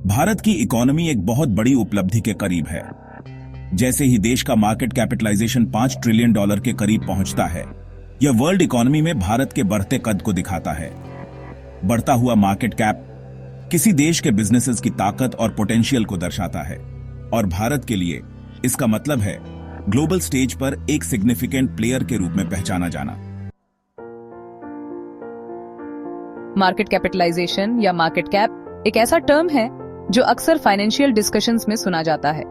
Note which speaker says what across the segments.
Speaker 1: भारत की इकोनॉमी एक बहुत बड़ी उपलब्धि के करीब है। जैसे ही देश का मार्केट कैपिटलाइजेशन $5 ट्रिलियन के करीब पहुंचता है, यह वर्ल्ड इकोनॉमी में भारत के बढ़ते कद को दिखाता है। बढ़ता हुआ मार्केट कैप किसी देश के बिजनेसेस की ताकत और पोटेंशियल को दर्शाता है, और भारत के लिए इसका मतलब है ग्लोबल स्टेज पर एक सिग्निफिकेंट प्लेयर के रूप में पहचाना जाना।
Speaker 2: मार्केट कैपिटलाइजेशन या मार्केट कैप एक ऐसा टर्म है जो अक्सर फाइनेंशियल डिस्कशंस में सुना जाता है,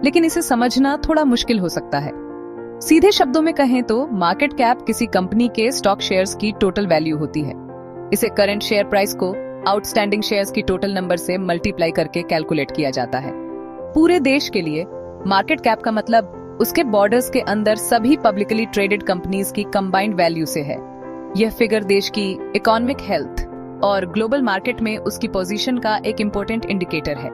Speaker 2: लेकिन इसे समझना थोड़ा मुश्किल हो सकता है। सीधे शब्दों में कहें तो मार्केट कैप किसी कंपनी के स्टॉक शेयर्स की टोटल वैल्यू होती है। इसे करंट शेयर प्राइस को आउटस्टैंडिंग शेयर्स की टोटल नंबर से मल्टीप्लाई करके कैलकुलेट किया जाता है। पूरे देश के लिए मार्केट कैप का मतलब उसके बॉर्डर्स के अंदर सभी पब्लिकली ट्रेडेड कंपनीज की कंबाइंड वैल्यू से है। यह फिगर देश की इकोनॉमिक हेल्थ और ग्लोबल मार्केट में उसकी पोजीशन का एक इम्पोर्टेंट इंडिकेटर है।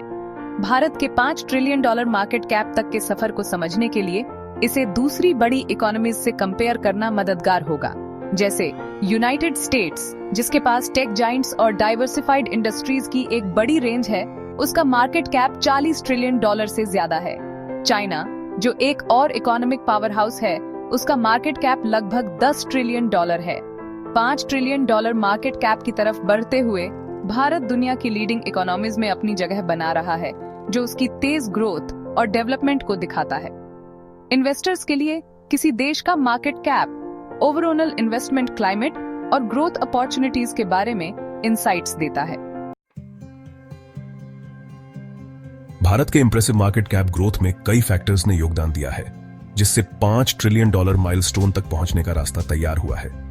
Speaker 2: भारत के $5 ट्रिलियन मार्केट कैप तक के सफर को समझने के लिए इसे दूसरी बड़ी इकोनॉमीज से कंपेयर करना मददगार होगा, जैसे यूनाइटेड स्टेट्स, जिसके पास टेक जाइंट्स और डाइवर्सिफाइड इंडस्ट्रीज की एक बड़ी रेंज है, उसका मार्केट कैप $40 ट्रिलियन से ज्यादा है। चाइना, जो एक और इकोनॉमिक पावर हाउस है, उसका मार्केट कैप लगभग $10 ट्रिलियन है। $5 ट्रिलियन मार्केट कैप की तरफ बढ़ते हुए भारत दुनिया की लीडिंग इकोनॉमीज में अपनी जगह बना रहा है, जो उसकी तेज ग्रोथ और डेवलपमेंट को दिखाता है। इन्वेस्टर्स के लिए किसी देश का market cap overall investment climate और ग्रोथ अपॉर्चुनिटीज के बारे में इनसाइट्स देता है।
Speaker 3: भारत के इंप्रेसिव मार्केट कैप ग्रोथ में कई फैक्टर्स ने योगदान दिया है, जिससे $5 ट्रिलियन माइलस्टोन तक पहुंचने का रास्ता तैयार हुआ है।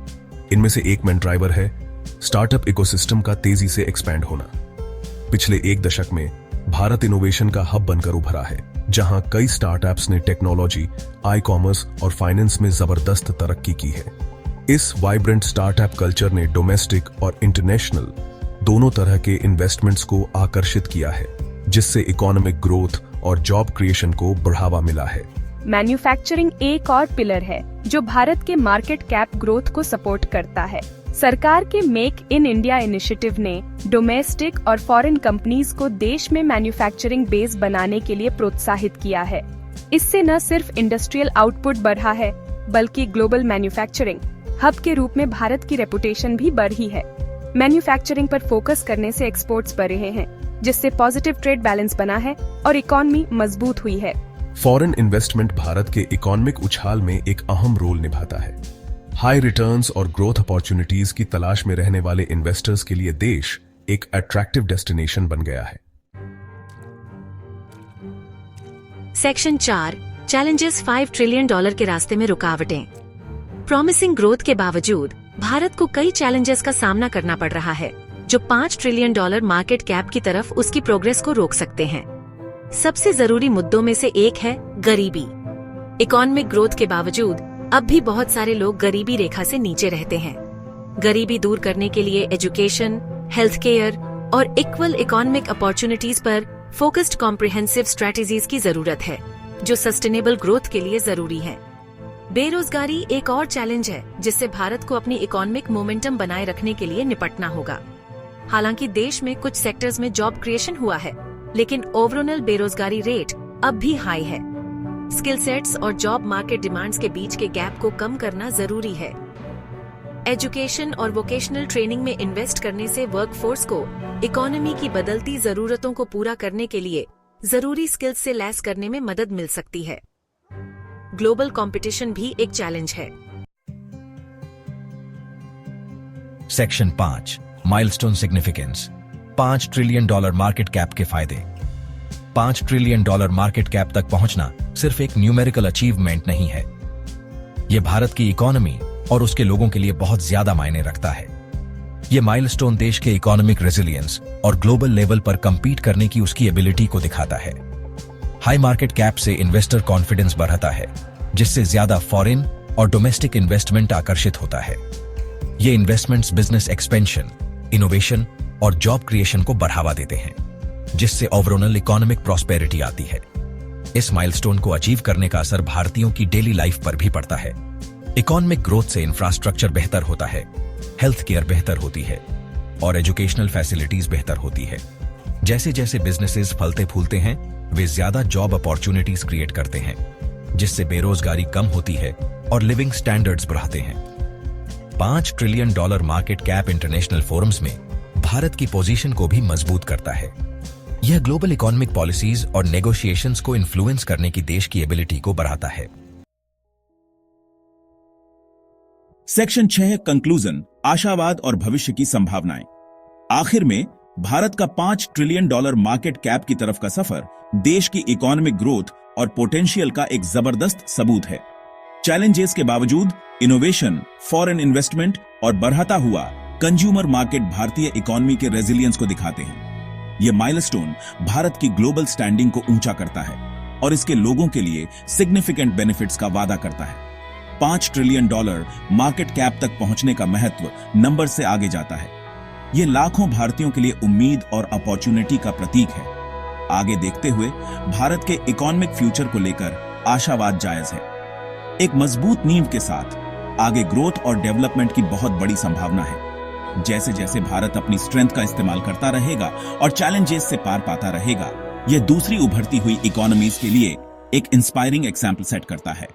Speaker 3: इनमें से एक मेन ड्राइवर है स्टार्टअप इकोसिस्टम का तेजी से एक्सपैंड होना। पिछले एक दशक में भारत इनोवेशन का हब बनकर उभरा है, जहां कई स्टार्टअप्स ने टेक्नोलॉजी, आई कॉमर्स और फाइनेंस में जबरदस्त तरक्की की है। इस वाइब्रेंट स्टार्टअप कल्चर ने डोमेस्टिक और इंटरनेशनल दोनों तरह के इन्वेस्टमेंट्स को आकर्षित किया है, जिससे इकोनॉमिक ग्रोथ और जॉब क्रिएशन को बढ़ावा मिला है।
Speaker 4: मैन्युफैक्चरिंग एक और पिलर है जो भारत के मार्केट कैप ग्रोथ को सपोर्ट करता है। सरकार के मेक इन इंडिया इनिशिएटिव ने डोमेस्टिक और फॉरेन कंपनीज को देश में मैन्युफैक्चरिंग बेस बनाने के लिए प्रोत्साहित किया है। इससे न सिर्फ इंडस्ट्रियल आउटपुट बढ़ा है, बल्कि ग्लोबल मैन्युफैक्चरिंग हब के रूप में भारत की रेपुटेशन भी बढ़ी है। मैन्युफैक्चरिंग पर फोकस करने से एक्सपोर्ट्स बढ़ रहे हैं, जिससे पॉजिटिव ट्रेड बैलेंस बना है और इकोनॉमी मजबूत हुई है।
Speaker 3: फॉरेन इन्वेस्टमेंट भारत के इकोनॉमिक उछाल में एक अहम रोल निभाता है। हाई रिटर्न्स और ग्रोथ अपॉर्चुनिटीज की तलाश में रहने वाले इन्वेस्टर्स के लिए देश एक अट्रैक्टिव डेस्टिनेशन बन गया है।
Speaker 5: सेक्शन 4 चैलेंजेस $5 ट्रिलियन के रास्ते में रुकावटें। प्रॉमिसिंग ग्रोथ के बावजूद भारत को कई चैलेंजेस का सामना करना पड़ रहा है, जो $5 ट्रिलियन मार्केट कैप की तरफ उसकी प्रोग्रेस को रोक सकते हैं। सबसे जरूरी मुद्दों में से एक है गरीबी। इकोनॉमिक ग्रोथ के बावजूद अब भी बहुत सारे लोग गरीबी रेखा से नीचे रहते हैं। गरीबी दूर करने के लिए एजुकेशन, हेल्थ केयर और इक्वल इकोनॉमिक अपॉर्चुनिटीज पर फोकस्ड कॉम्प्रिहेंसिव स्ट्रेटेजीज की जरूरत है, जो सस्टेनेबल ग्रोथ के लिए जरूरी है। बेरोजगारी एक और चैलेंज है, जिससे भारत को अपनी इकोनॉमिक मोमेंटम बनाए रखने के लिए निपटना होगा। हालांकि देश में कुछ सेक्टर्स में जॉब क्रिएशन हुआ है, लेकिन ओवरऑल बेरोजगारी रेट अब भी हाई है। स्किल सेट्स और जॉब मार्केट डिमांड्स के बीच के गैप को कम करना जरूरी है। एजुकेशन और वोकेशनल ट्रेनिंग में इन्वेस्ट करने से वर्कफोर्स को इकोनॉमी की बदलती जरूरतों को पूरा करने के लिए जरूरी स्किल्स से लैस करने में मदद मिल सकती है। ग्लोबल कंपटीशन भी एक चैलेंज है।
Speaker 6: Section 5 milestone significance. $5 trillion market cap के फायदे। $5 ट्रिलियन मार्केट कैप तक पहुंचना सिर्फ एक न्यूमेरिकल अचीवमेंट नहीं है। यह भारत की इकोनॉमी और उसके लोगों के लिए बहुत ज्यादा मायने रखता है। यह माइलस्टोन देश के इकोनॉमिक रेजिलियंस और ग्लोबल लेवल पर कंपीट करने की उसकी एबिलिटी को दिखाता है। हाई मार्केट कैप से इन्वेस्टर कॉन्फिडेंस बढ़ता है, जिससे ज्यादा फॉरेन और डोमेस्टिक इन्वेस्टमेंट आकर्षित होता है। ये इन्वेस्टमेंट्स बिजनेस एक्सपेंशन, इनोवेशन और जॉब क्रिएशन को बढ़ावा देते हैं, जिससे ओवरऑल इकोनॉमिक प्रॉस्पेरिटी आती है। इस माइलस्टोन को अचीव करने का असर भारतीयों की डेली लाइफ पर भी पड़ता है। इकोनॉमिक ग्रोथ से इंफ्रास्ट्रक्चर बेहतर होता है, हेल्थ केयर बेहतर होती है और एजुकेशनल फैसिलिटीज बेहतर होती है, जैसे जैसे बिजनेसेस फलते फूलते हैं वे ज्यादा जॉब अपॉर्चुनिटीज क्रिएट करते हैं, जिससे बेरोजगारी कम होती है और लिविंग स्टैंडर्ड्स बढ़ाते हैं। $5 trillion market cap international forums में भारत की पोजीशन को भी मजबूत करता है। यह ग्लोबल इकोनॉमिक पॉलिसीज और नेगोशिएशंस को इन्फ्लुएंस करने की देश की एबिलिटी को बढ़ाता है।
Speaker 1: सेक्शन 6 कंक्लूजन, आशावाद और भविष्य की संभावनाएं। आखिर में भारत का $5 ट्रिलियन मार्केट कैप की तरफ का सफर देश की इकोनॉमिक ग्रोथ और पोटेंशियल का एक जबरदस्त सबूत है। चैलेंजेस के बावजूद इनोवेशन, फॉरेन इन्वेस्टमेंट और बढ़ता हुआ कंज्यूमर मार्केट भारतीय इकोनॉमी के रेजिलियंस को दिखाते हैं। यह माइलस्टोन भारत की ग्लोबल स्टैंडिंग को ऊंचा करता है और इसके लोगों के लिए सिग्निफिकेंट बेनिफिट्स का वादा करता है। $5 ट्रिलियन मार्केट कैप तक पहुंचने का महत्व नंबर से आगे जाता है। यह लाखों भारतीयों के लिए उम्मीद और अपॉर्चुनिटी का प्रतीक है। आगे देखते हुए भारत के इकोनॉमिक फ्यूचर को लेकर आशावाद जायज है। एक मजबूत नींव के साथ आगे ग्रोथ और डेवलपमेंट की बहुत बड़ी संभावना है। जैसे जैसे भारत अपनी स्ट्रेंथ का इस्तेमाल करता रहेगा और चैलेंजेस से पार पाता रहेगा, यह दूसरी उभरती हुई इकोनॉमीज के लिए एक इंस्पायरिंग एग्जाम्पल सेट करता है।